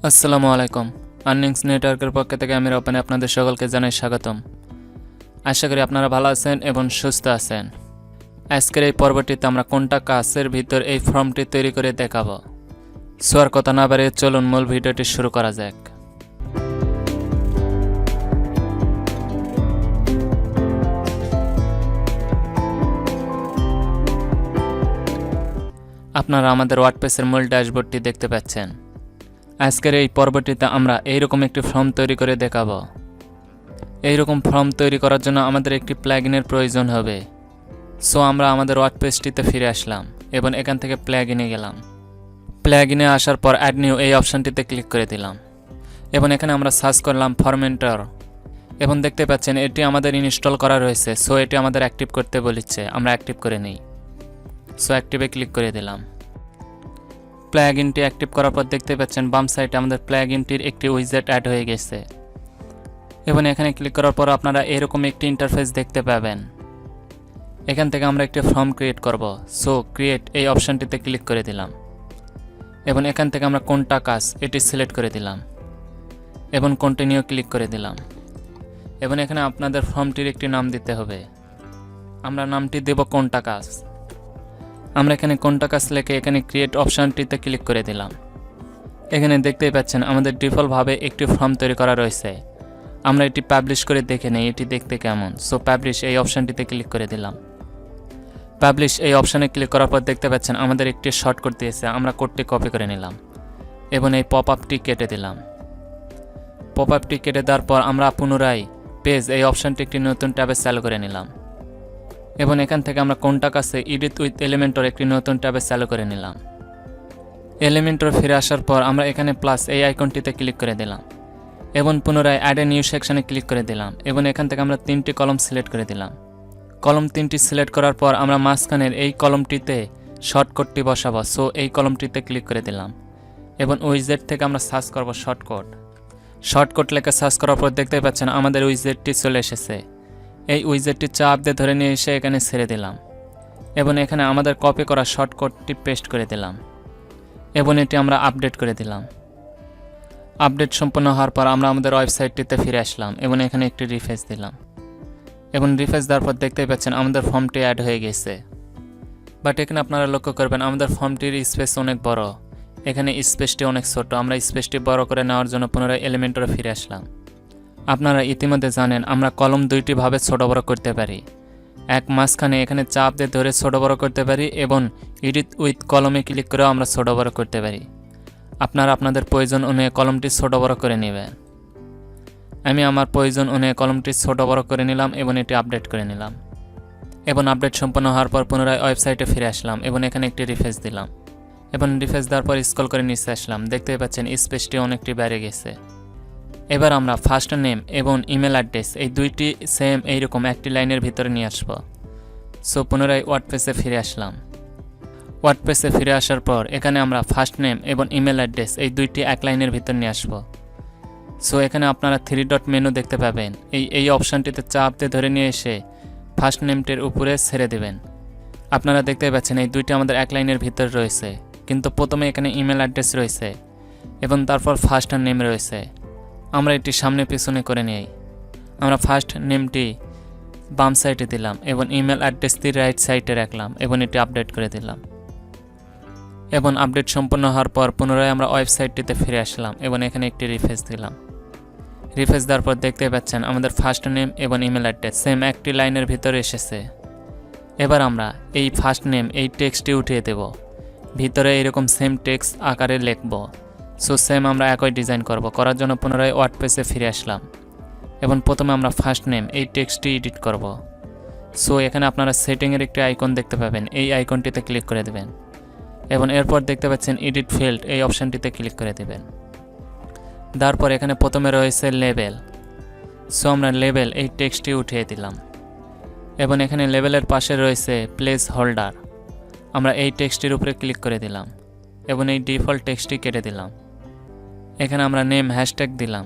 আসসালামু আলাইকুম। আর্নিংস নেটওয়ার্কের পক্ষ থেকে আমি রাব্বানি আপনাদের সকলকে জানাই স্বাগতম। আশা করি আপনারা ভালো আছেন এবং সুস্থ আছেন। আজকের এই পর্বটিতে আমরা কোনটা কাজের ভিতর এই ফর্মটি তৈরি করে দেখাবো। সো আর কথা না বাড়িয়ে চলুন মূল ভিডিওটি শুরু করা যাক। আপনারা আমাদের ওয়ার্ডপ্রেসের মূল ড্যাশবোর্ডটি দেখতে পাচ্ছেন। আজকের এই পর্বটিতে আমরা এইরকম একটি ফর্ম তৈরি করে দেখাবো। এইরকম ফর্ম তৈরি করার জন্য আমাদের একটি প্লাগইনের প্রয়োজন হবে। সো আমরা আমাদের ওয়ার্ডপ্রেসটিতে ফিরে আসলাম এবং এখান থেকে প্লাগইনে গেলাম। প্লাগইনে আসার পর অ্যাড নিউ এই অপশনটিতে ক্লিক করে দিলাম এবং এখানে আমরা সার্চ করলাম ফরমেন্টর এবং দেখতে পাচ্ছেন এটি আমাদের ইনস্টল করা রয়েছে। সো এটি আমাদের অ্যাক্টিভ করতে বলেছে, আমরা অ্যাক্টিভ করে নিই। সো অ্যাক্টিভে ক্লিক করে দিলাম। প্লাগইনটি অ্যাক্টিভ করার পর দেখতে পাচ্ছেন বাম সাইডে আমাদের প্লাগইনটির একটি উইজেট অ্যাড হয়ে গেছে এবং এখানে ক্লিক করার পর আপনারা এরকম একটি ইন্টারফেস দেখতে পাবেন। এখান থেকে আমরা একটি ফর্ম ক্রিয়েট করব। সো ক্রিয়েট এই অপশনটিতে ক্লিক করে দিলাম এবং এখান থেকে আমরা কোনটা কাজ এটি সিলেক্ট করে দিলাম এবং কন্টিনিউ ক্লিক করে দিলাম এবং এখানে আপনাদের ফর্মটির একটি নাম দিতে হবে। আমরা নামটি দেব কোনটা কাজ। আমরা এখানে কোনটা কাজ লিখে এখানে ক্রিয়েট অপশনটিতে ক্লিক করে দিলাম। এখানে দেখতেই পাচ্ছেন আমাদের ডিফল্টভাবে একটি ফর্ম তৈরি করা রয়েছে। আমরা এটি পাবলিশ করে দেখে নেই এটি দেখতে কেমন। সো পাবলিশ এই অপশনটিতে ক্লিক করে দিলাম। পাবলিশ এই অপশনে ক্লিক করার পর দেখতে পাচ্ছেন আমাদের একটি শর্টকাট দিয়েছে। আমরা কোডটি কপি করে নিলাম এবং এই পপ আপটি কেটে দিলাম। পপ আপটি কেটে দেওয়ার পর আমরা পুনরায় পেজ এই অপশনটি একটি নতুন ট্যাবে চালু করে নিলাম এবং এখান থেকে আমরা কোনটা কাছে এডিট উইথ এলিমেন্টর একটি নতুন ট্যাবে চালু করে নিলাম। এলিমেন্টর ফিরে আসার পর আমরা এখানে প্লাস এই আইকনটিতে ক্লিক করে দিলাম এবং পুনরায় অ্যাড এ নিউ সেকশনে ক্লিক করে দিলাম এবং এখান থেকে আমরা 3টি কলম সিলেক্ট করে দিলাম। কলম 3টি সিলেক্ট করার পর আমরা মাঝখানের এই কলমটিতে শর্টকাটটি বসাবো। সো এই কলমটিতে ক্লিক করে দিলাম এবং উইজেট থেকে আমরা সার্চ করব শর্টকাট লেখা সার্চ করার পর দেখতে পাচ্ছেন আমাদের উইজেটটি চলে এসেছে। এই উইজেটটি চাপ দিয়ে ধরে নিয়ে এসে এখানে ছেড়ে দিলাম এবং এখানে আমাদের কপি করা শর্টকাটটি পেস্ট করে দিলাম এবং এটি আমরা আপডেট করে দিলাম। আপডেট সম্পন্ন হওয়ার পর আমরা আমাদের ওয়েবসাইটটিতে ফিরে আসলাম এবং এখানে একটি রিফ্রেশ দিলাম এবং রিফ্রেশ দেওয়ার পর দেখতেই পাচ্ছেন আমাদের ফর্মটি অ্যাড হয়ে গেছে। বাট এখানে আপনারা লক্ষ্য করবেন আমাদের ফর্মটির স্পেস অনেক বড়, এখানে স্পেসটি অনেক ছোট। আমরা স্পেসটি বড় করে নেওয়ার জন্য পুনরায় এলিমেন্টরে ফিরে আসলাম। আপনারা ইতিমধ্যে জানেন আমরা কলম 2টি ভাবে ছোট বড় করতে পারি। এক মাঝখানে এখানে চাপ দিয়ে ধরে ছোট বড় করতে পারি এবং এডিট উইথ কলমে ক্লিক করেও আমরা ছোট বড় করতে পারি। আপনারা আপনাদের প্রয়োজন অনুযায়ী কলমটি ছোট বড় করে নেবেন। আমি আমার প্রয়োজন অনুযায়ী কলমটি ছোট বড় করে নিলাম এবং এটি আপডেট করে নিলাম এবং আপডেট সম্পন্ন হওয়ার পর পুনরায় ওয়েবসাইটে ফিরে আসলাম এবং এখানে একটি রিফ্রেশ দিলাম এবং রিফ্রেশ দেওয়ার পর স্ক্রল করে নিচে আসলাম। দেখতেই পাচ্ছেন স্পেসটি অনেকটি বেড়ে গেছে। এবার আমরা ফার্স্ট নেম এবং ইমেল অ্যাড্রেস এই দুইটি সেম এইরকম একটি লাইনের ভিতরে নিয়ে আসব। সো পুনরায় ওয়ার্ডপ্রেসে ফিরে আসলাম। ওয়ার্ডপ্রেসে ফিরে আসার পর এখানে আমরা ফার্স্ট নেম এবং ইমেল অ্যাড্রেস এই দুইটি এক লাইনের ভিতর নিয়ে আসব। সো এখানে আপনারা 3 ডট মেনু দেখতে পাবেন। এই অপশানটিতে চাপ দিয়ে ধরে নিয়ে এসে ফার্স্ট নেমটির উপরে ছেড়ে দেবেন। আপনারা দেখতে পাচ্ছেন এই দুইটি আমাদের এক লাইনের ভিতর রয়েছে, কিন্তু প্রথমে এখানে ইমেল অ্যাড্রেস রয়েছে এবং তারপর ফার্স্ট নেম রয়েছে। আমরা এটি সামনে পিছনে করে নিই। আমরা ফার্স্ট নেমটি বাম সাইডে দিলাম এবং ইমেল অ্যাড্রেসটি রাইট সাইডে রাখলাম এবং এটি আপডেট করে দিলাম এবং আপডেট সম্পন্ন হওয়ার পর পুনরায় আমরা ওয়েবসাইটটিতে ফিরে আসলাম এবং এখানে একটি রিফ্রেশ দিলাম। রিফ্রেশ দেওয়ার পর দেখতে পাচ্ছেন আমাদের ফার্স্ট নেম এবং ইমেল অ্যাড্রেস সেম একটি লাইনের ভিতরে এসেছে। এবার আমরা এই ফার্স্ট নেম এই টেক্সটটি উঠিয়ে দেব, ভিতরে এরকম সেম টেক্সট আকারে লিখব। সো সেম আমরা একই ডিজাইন করার জন্য পুনরায় ওয়ার্ডপ্রেসে ফিরে আসলাম এবং প্রথমে আমরা ফার্স্ট নেম এই টেক্সটটি এডিট করব। সো এখানে আপনারা সেটিংয়ের একটি আইকন দেখতে পাবেন, এই আইকনটিতে ক্লিক করে দেবেন এবং এরপর দেখতে পাচ্ছেন এডিট ফিল্ড এই অপশানটিতে ক্লিক করে দেবেন। তারপর এখানে প্রথমে রয়েছে লেবেল। সো আমরা লেবেল এই টেক্সটটি উঠিয়ে দিলাম এবং এখানে লেবেলের পাশে রয়েছে প্লেস হোল্ডার। আমরা এই টেক্সটটির উপরে ক্লিক করে দিলাম এবং এই ডিফল্ট টেক্সটটি কেটে দিলাম। এখানে আমরা নেম হ্যাশট্যাগ দিলাম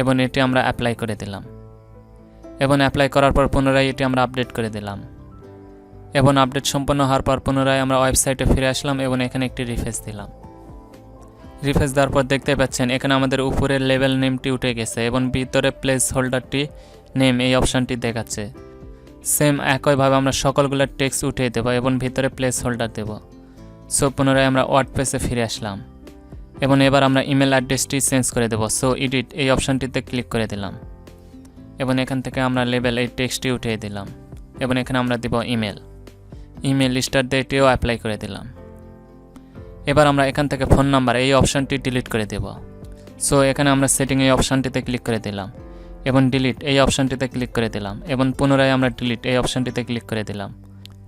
এবং এটি আমরা অ্যাপ্লাই করে দিলাম এবং অ্যাপ্লাই করার পর পুনরায় এটি আমরা আপডেট করে দিলাম এবং আপডেট সম্পন্ন হওয়ার পর পুনরায় আমরা ওয়েবসাইটে ফিরে আসলাম এবং এখানে একটি রিফ্রেশ দিলাম রিফ্রেশ দেওয়ার পর দেখতে পাচ্ছেন এখানে আমাদের উপরের লেভেল নেমটি উঠে গেছে এবং ভিতরে প্লেস হোল্ডারটি নেম এই অপশানটি দেখাচ্ছে। সেম একইভাবে আমরা সকলগুলোর টেক্সট উঠিয়ে দেবো এবং ভিতরে প্লেস হোল্ডার দেব। সো পুনরায় আমরা ওয়ার্ডপ্রেসে ফিরে আসলাম এবং এবার আমরা ইমেল অ্যাড্রেসটি চেঞ্জ করে দেবো। সো এডিট এই অপশানটিতে ক্লিক করে দিলাম এবং এখান থেকে আমরা লেভেল এই টেক্সটটি উঠিয়ে দিলাম এবং এখানে আমরা দিব ইমেল স্টার দিয়ে এটিও অ্যাপ্লাই করে দিলাম। এবার আমরা এখান থেকে ফোন নাম্বার এই অপশানটি ডিলিট করে দেব। সো এখানে আমরা সেটিং এই অপশানটিতে ক্লিক করে দিলাম এবং ডিলিট এই অপশানটিতে ক্লিক করে দিলাম এবং পুনরায় আমরা ডিলিট এই অপশানটিতে ক্লিক করে দিলাম।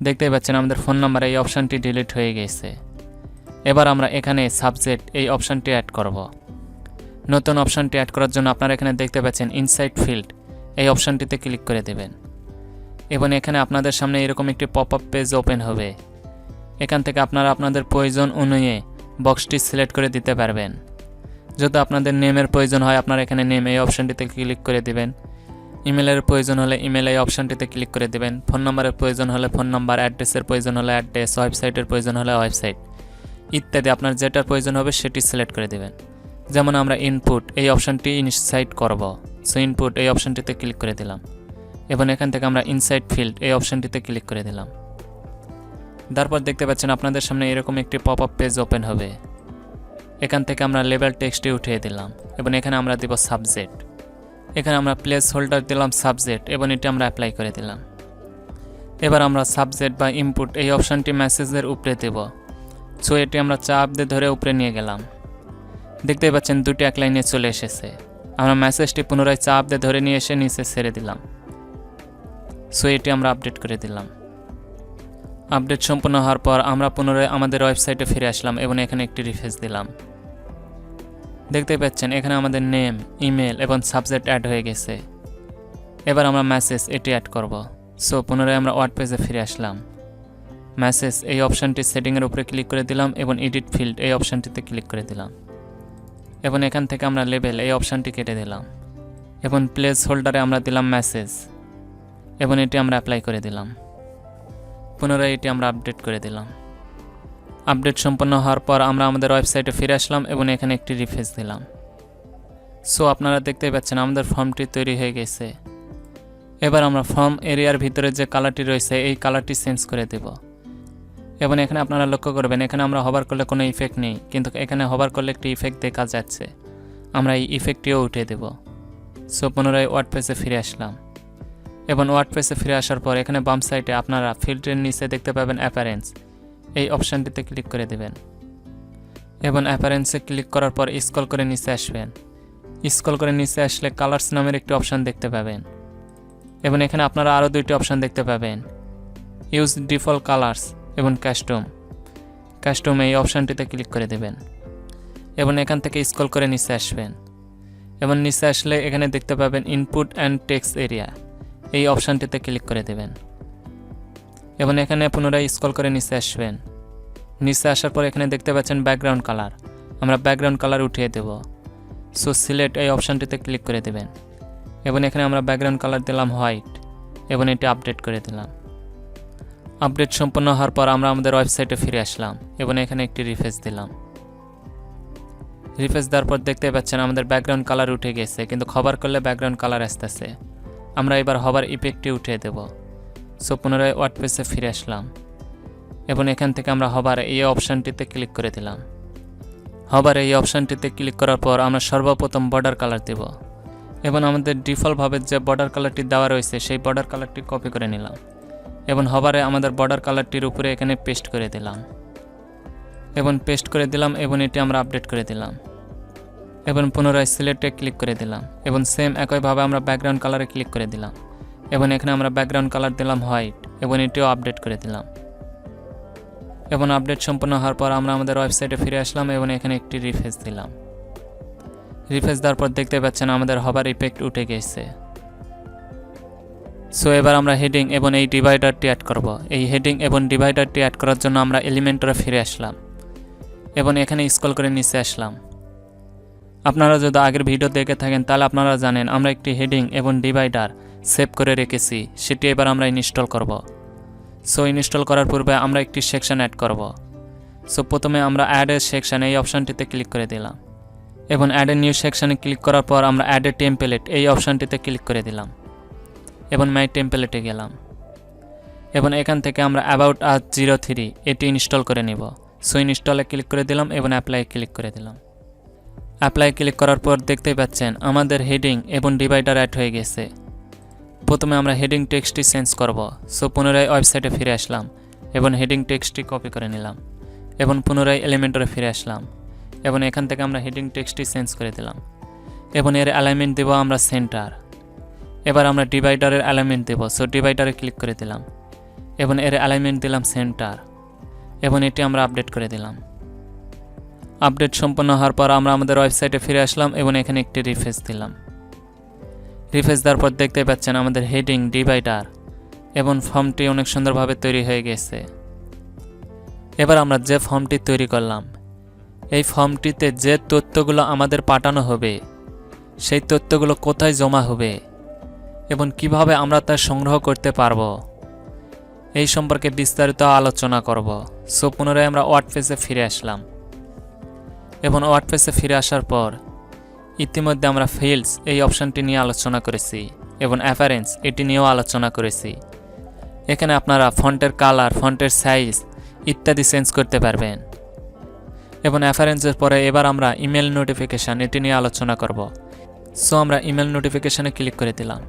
দেখতেই পাচ্ছেন আমাদের ফোন নাম্বার এই অপশানটি ডিলিট হয়ে গেছে। এবার আমরা এখানে সাবজেক্ট এই অপশানটি অ্যাড করব। নতুন অপশানটি অ্যাড করার জন্য আপনারা এখানে দেখতে পাচ্ছেন ইনসাইড ফিল্ড এই অপশানটিতে ক্লিক করে দেবেন এবং এখানে আপনাদের সামনে এরকম একটি পপ আপ পেজ ওপেন হবে। এখান থেকে আপনারা আপনাদের প্রয়োজন অনুযায়ী বক্সটি সিলেক্ট করে দিতে পারবেন। যদি আপনাদের নেমের প্রয়োজন হয় আপনারা এখানে নেম এই অপশানটিতে ক্লিক করে দিবেন, ইমেলের প্রয়োজন হলে ইমেল এই অপশানটিতে ক্লিক করে দিবেন, ফোন নাম্বারের প্রয়োজন হলে ফোন নাম্বার, অ্যাড্রেসের প্রয়োজন হলে অ্যাড্রেস, ওয়েবসাইটের প্রয়োজন হলে ওয়েবসাইট ইত্যাদি আপনার যেটার প্রয়োজন হবে সেটি সিলেক্ট করে দেবেন। যেমন আমরা ইনপুট এই অপশানটি ইনসাইড করব। সো ইনপুট এই অপশানটিতে ক্লিক করে দিলাম এবং এখান থেকে আমরা ইনসাইড ফিল্ড এই অপশানটিতে ক্লিক করে দিলাম। তারপর দেখতে পাচ্ছেন আপনাদের সামনে এরকম একটি পপ আপ পেজ ওপেন হবে। এখান থেকে আমরা লেভেল টেক্সটটি উঠিয়ে দিলাম এবং এখানে আমরা দিব সাবজেক্ট। এখানে আমরা প্লেস হোল্ডার দিলাম সাবজেক্ট এবং এটি আমরা অ্যাপ্লাই করে দিলাম। এবার আমরা সাবজেক্ট বা ইনপুট এই অপশানটি মেসেজের উপরে দেব। সো এটি আমরা চাপ দিয়ে ধরে উপরে নিয়ে গেলাম। দেখতেই পাচ্ছেন দুটি এক লাইনে চলে এসেছে। আমরা মেসেজটি পুনরায় চাপ দিয়ে ধরে নিয়ে এসে নিচে ছেড়ে দিলাম। সো এটি আমরা আপডেট করে দিলাম। আপডেট সম্পূর্ণ হওয়ার পর আমরা পুনরায় আমাদের ওয়েবসাইটে ফিরে আসলাম এবং এখানে একটি রিফ্রেশ দিলাম। দেখতেই পাচ্ছেন এখানে আমাদের নেম, ইমেল এবং সাবজেক্ট অ্যাড হয়ে গেছে। এবার আমরা মেসেজ এটি অ্যাড করব। সো পুনরায় আমরা ওয়ার্ডপ্রেসে ফিরে আসলাম। মেসেজ এই অপশানটি সেটিংয়ের উপরে ক্লিক করে দিলাম এবং এডিট ফিল্ড এই অপশানটিতে ক্লিক করে দিলাম এবং এখান থেকে আমরা লেবেল এই অপশানটি কেটে দিলাম এবং প্লেস হোল্ডারে আমরা দিলাম মেসেজ এবং এটি আমরা অ্যাপ্লাই করে দিলাম। পুনরায় এটি আমরা আপডেট করে দিলাম। আপডেট সম্পন্ন হওয়ার পর আমরা আমাদের ওয়েবসাইটে ফিরে আসলাম এবং এখানে একটি রিফ্রেশ দিলাম। সো আপনারা দেখতেই পাচ্ছেন আমাদের ফর্মটি তৈরি হয়ে গেছে। এবার আমরা ফর্ম এরিয়ার ভিতরে যে কালারটি রয়েছে এই কালারটি চেঞ্জ করে দেব এবং এখানে আপনারা লক্ষ্য করবেন এখানে আমরা হবার করলে কোনো ইফেক্ট নেই, কিন্তু এখানে হবার করলে একটি ইফেক্ট দেখা যাচ্ছে। আমরা এই ইফেক্টটিও উঠিয়ে দেব। সো পুনরায় ওয়ার্ডপ্রেসে ফিরে আসলাম এবং ওয়ার্ডপ্রেসে ফিরে আসার পর এখানে বাম সাইডে আপনারা ফিল্টারের নিচে দেখতে পাবেন অ্যাপারেন্স এই অপশানটিতে ক্লিক করে দেবেন এবং অ্যাপারেন্সে ক্লিক করার পর স্ক্রল করে নিচে আসবেন। স্ক্রল করে নিচে আসলে কালার্স নামের একটি অপশান দেখতে পাবেন এবং এখানে আপনারা আরও দুইটি অপশান দেখতে পাবেন, ইউজ ডিফল্ট কালার্স এবং কাস্টম এই অপশানটিতে ক্লিক করে দেবেন এবং এখান থেকে স্ক্রল করে নিচে আসবেন এবং নিচে আসলে এখানে দেখতে পাবেন ইনপুট অ্যান্ড টেক্সট এরিয়া এই অপশানটিতে ক্লিক করে দেবেন এবং এখানে পুনরায় স্ক্রল করে নিচে আসবেন। নিচে আসার পর এখানে দেখতে পাচ্ছেন ব্যাকগ্রাউন্ড কালার, আমরা ব্যাকগ্রাউন্ড কালার উঠিয়ে দেব। সো সিলেক্ট এই অপশানটিতে ক্লিক করে দেবেন এবং এখানে আমরা ব্যাকগ্রাউন্ড কালার দিলাম হোয়াইট এবং এটি আপডেট করে দিলাম। আপডেট সম্পন্ন হওয়ার পর আমরা আমাদের ওয়েবসাইটে ফিরে আসলাম এবং এখানে একটি রিফ্রেশ দিলাম। রিফ্রেশ দেওয়ার পর দেখতে পাচ্ছেন আমাদের ব্যাকগ্রাউন্ড কালার উঠে গেছে, কিন্তু খবর করলে ব্যাকগ্রাউন্ড কালার আসতেছে। আমরা এবার হবার ইফেক্টটি উঠিয়ে দেব। সো পুনরায় ওয়ার্ডপ্রেসে ফিরে আসলাম এবং এখান থেকে আমরা হবার এই অপশানটিতে ক্লিক করে দিলাম। হবার এই অপশানটিতে ক্লিক করার পর আমরা সর্বপ্রথম বর্ডার কালার দেব এবং আমাদের ডিফল্টভাবে যে বর্ডার কালারটি দেওয়া রয়েছে সেই বর্ডার কালারটি কপি করে নিলাম এবং হবারে আমাদের বর্ডার কালারটির উপরে এখানে পেস্ট করে দিলাম এবং এটি আমরা আপডেট করে দিলাম এবং পুনরায় সিলেক্টে ক্লিক করে দিলাম এবং সেম একইভাবে আমরা ব্যাকগ্রাউন্ড কালারে ক্লিক করে দিলাম এবং এখানে আমরা ব্যাকগ্রাউন্ড কালার দিলাম হোয়াইট এবং এটিও আপডেট করে দিলাম এবং আপডেট সম্পন্ন হওয়ার পর আমরা আমাদের ওয়েবসাইটে ফিরে আসলাম এবং এখানে একটি রিফ্রেশ দিলাম। রিফ্রেশ দেওয়ার পর দেখতে পাচ্ছেন আমাদের হবার ইফেক্ট উঠে গেছে। সো এবার আমরা হেডিং এবং এই ডিভাইডারটি অ্যাড করব। এই হেডিং এবং ডিভাইডারটি অ্যাড করার জন্য আমরা এলিমেন্টরে ফিরে আসলাম এবং এখানে স্ক্রল করে নিচে আসলাম। আপনারা যদি আগের ভিডিও দেখে থাকেন তাহলে আপনারা জানেন আমরা একটি হেডিং এবং ডিভাইডার সেভ করে রেখেছি, সেটি এবার আমরা ইনস্টল করব। সো ইনস্টল করার পূর্বে আমরা একটি সেকশন অ্যাড করব। সো প্রথমে আমরা অ্যাডের সেকশানে এই অপশানটিতে ক্লিক করে দিলাম এবং অ্যাডের নিউ সেকশানে ক্লিক করার পর আমরা অ্যাডের টেমপ্লেট এই অপশানটিতে ক্লিক করে দিলাম এবং মাই টেমপ্লেটে গেলাম এবং এখান থেকে আমরা অ্যাবাউট আস 03 এটি ইনস্টল করে নেব। সো ইনস্টলে ক্লিক করে দিলাম এবং অ্যাপ্লাই ক্লিক করে দিলাম। অ্যাপ্লাই ক্লিক করার পর দেখতেই পাচ্ছেন আমাদের হেডিং এবং ডিভাইডার অ্যাড হয়ে গেছে। প্রথমে আমরা হেডিং টেক্সটটি চেঞ্জ করব। সো পুনরায় ওয়েবসাইটে ফিরে আসলাম এবং হেডিং টেক্সটটি কপি করে নিলাম এবং পুনরায় এলিমেন্টরে ফিরে আসলাম এবং এখান থেকে আমরা হেডিং টেক্সটটি চেঞ্জ করে দিলাম এবং এর অ্যালাইনমেন্ট দেব আমরা সেন্টার। এবার আমরা ডিভাইডারের অ্যালাইনমেন্ট দেব। সো ডিভাইডারে ক্লিক করে দিলাম এবং এর অ্যালাইনমেন্ট দিলাম সেন্টার এবং এটি আমরা আপডেট করে দিলাম। আপডেট সম্পন্ন হওয়ার পর আমরা আমাদের ওয়েবসাইটে ফিরে আসলাম এবং এখানে একটি রিফ্রেশ দিলাম। রিফ্রেশ দেওয়ার পর দেখতে পাচ্ছেন আমাদের হেডিং, ডিভাইডার এবং ফর্মটি অনেক সুন্দরভাবে তৈরি হয়ে গেছে। এবার আমরা যে ফর্মটি তৈরি করলাম এই ফর্মটিতে যে তথ্যগুলো আমাদের পাঠানো হবে সেই তথ্যগুলো কোথায় জমা হবে এবং কিভাবে আমরা তা সংগ্রহ করতে পারবো এই সম্পর্কে বিস্তারিত আলোচনা করব। সো পুনরায় আমরা ওয়ার্ডপ্রেসে ফিরে আসলাম এবং ওয়ার্ডপ্রেসে ফিরে আসার পর ইতিমধ্যে আমরা ফিল্ডস এই অপশানটি নিয়ে আলোচনা করেছি এবং অ্যাপারেন্স এটি নিয়েও আলোচনা করেছি। এখানে আপনারা ফন্টের কালার, ফন্টের সাইজ ইত্যাদি চেঞ্জ করতে পারবেন এবং অ্যাপারেন্সের পরে এবার আমরা ইমেল নোটিফিকেশান এটি নিয়ে আলোচনা করব। সো আমরা ইমেল নোটিফিকেশানে ক্লিক করে দিলাম।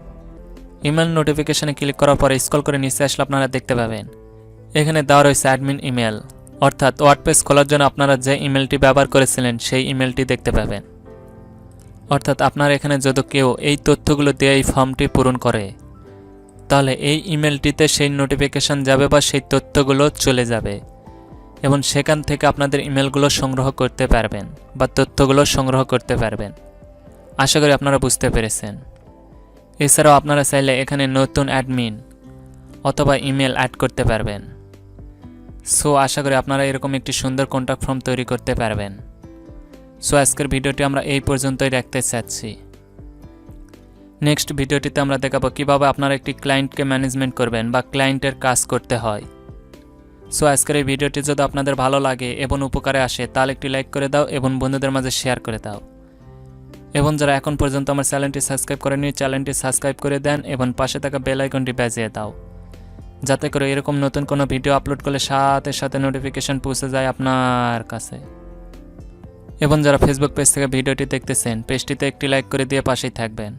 ইমেল নোটিফিকেশানে ক্লিক করার পরে স্ক্রল করে নিচে আসলে আপনারা দেখতে পাবেন এখানে দেওয়া রয়েছে অ্যাডমিন ইমেল, অর্থাৎ ওয়ার্ডপ্রেস খোলার জন্য আপনারা যে ইমেলটি ব্যবহার করেছিলেন সেই ইমেলটি দেখতে পাবেন। অর্থাৎ আপনার এখানে যদি কেউ এই তথ্যগুলো দিয়ে এই ফর্মটি পূরণ করে তাহলে এই ইমেলটিতে সেই নোটিফিকেশান যাবে বা সেই তথ্যগুলো চলে যাবে এবং সেখান থেকে আপনাদের ইমেলগুলো সংগ্রহ করতে পারবেন বা তথ্যগুলো সংগ্রহ করতে পারবেন। আশা করি আপনারা বুঝতে পেরেছেন। এছাড়াও আপনারা চাইলে এখানে নতুন অ্যাডমিন অথবা ইমেল অ্যাড করতে পারবেন। সো আশা করি আপনারা এরকম একটি সুন্দর কন্ট্যাক্ট ফর্ম তৈরি করতে পারবেন। সো আজকের ভিডিওটি আমরা এই পর্যন্তই রাখতে চাচ্ছি। নেক্সট ভিডিওটিতে আমরা দেখাবো কিভাবে আপনারা একটি ক্লায়েন্টকে ম্যানেজমেন্ট করবেন বা ক্লায়েন্টের কাজ করতে হয়। সো আজকের এই ভিডিওটি যদি আপনাদের ভালো লাগে এবং উপকারে আসে তাহলে একটি লাইক করে দাও এবং বন্ধুদের মাঝে শেয়ার করে দাও এবং যারা এখন পর্যন্ত আমার চ্যানেলটি সাবস্ক্রাইব করেনি চ্যানেলটি সাবস্ক্রাইব করে দেন এবং পাশে থাকা বেল আইকনটি বাজিয়ে দাও যাতে করে এরকম নতুন কোনো ভিডিও আপলোড করলে সাথে সাথে নোটিফিকেশন পৌঁছে যায় আপনার কাছে। এবং যারা ফেসবুক পেজ থেকে ভিডিওটি দেখতেছেন পেজটিতে একটি লাইক করে দিয়ে পাশেই থাকবেন।